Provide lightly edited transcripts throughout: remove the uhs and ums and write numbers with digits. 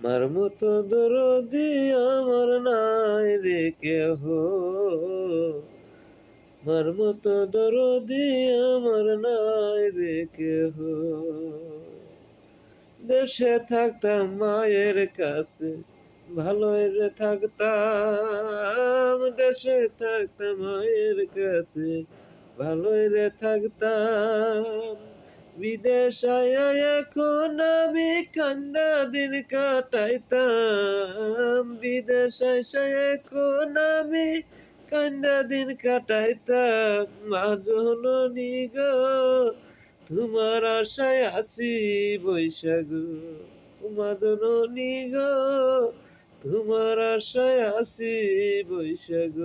মার মতো দরদি আমার নাই রে কেহ, মার মতো দরদি আমার নাই রে কেহ। দেশে থাকতাম মায়ের কাছে, ভালোই রে থাকতাম। দেশে থাকতাম মায়ের কাছে, ভালোই রে থাকতাম। বিদেশ আয়া এখন আমি কান্দা দিন কাটাইতাম। বিদেশ আইসা এখন আমি কান্দা দিন কাটাইতাম। মা জননী গো, তোমার আশায় আছি বৈশাখ, মা জননী গো, তোমার আশায় আছি বৈশাখ।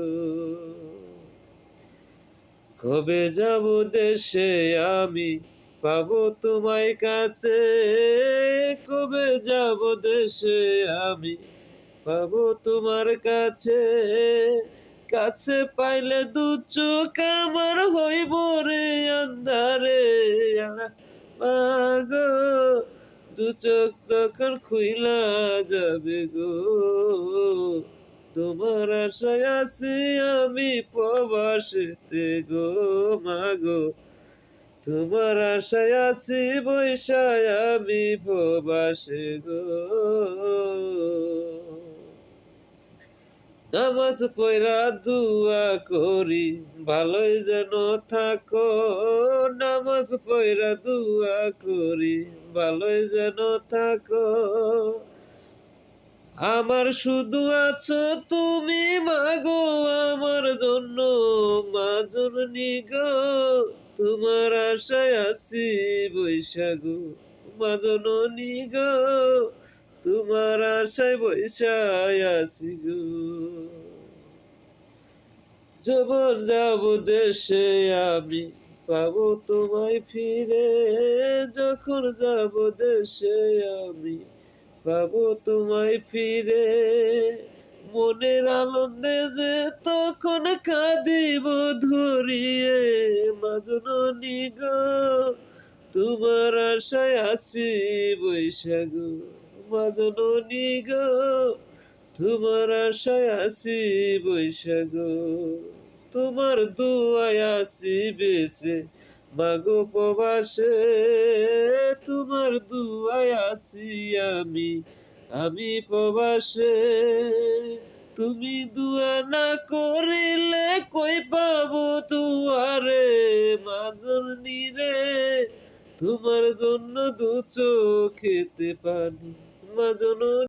কবে যাব দেশে আমি, পাবো তোমায় কাছে। কবে যাব দেশে আমি, পাবো তোমার কাছে। কাছে পাইলে দু চোখ আমার হইব রে আন্ধারে। মাগো, দু চোখ তখন খুইলা যাবে গো। তোমার আশায় আছি আমি প্রবাসেতে গো। মাগো, তোমার আশায় আছি বৈশায় আমি প্রবাসে গো। নামাজ পড়া দুয়া করি, ভালোই যেন থাকো। নামাজ পড়া দুয়া করি, ভালোই যেন থাকো। আমার শুধু আছো তুমি মাগো, আমার জন্য মা জননী গো। তোমার আশায় আছি বৈশাখ, মা জননী গো, তোমার আশায় বৈশায় আছি গো। যখন যাব দেশে আমি, পাবো তোমায় ফিরে। যখন যাব দেশে আমি, পাবো তোমায় ফিরে। মনের আনন্দে যে তখন কাঁদিব ধরিয়ে। মা জননী গো, তোমার আশায় আছি বৈশাখ, মা জননী গো, তোমার আশায় আছি বৈশাখ। তোমার দুয়ায় আছি বেঁচে মাগো প্রবাসে। তোমার দুয়ায় আছি আমি প্রবাসে। তুমি দুয়া না করিলে কই পাবো তুয়ারে। মা জননী রে, তোমার জন্য দু চোখেতে পানি। মা জননী।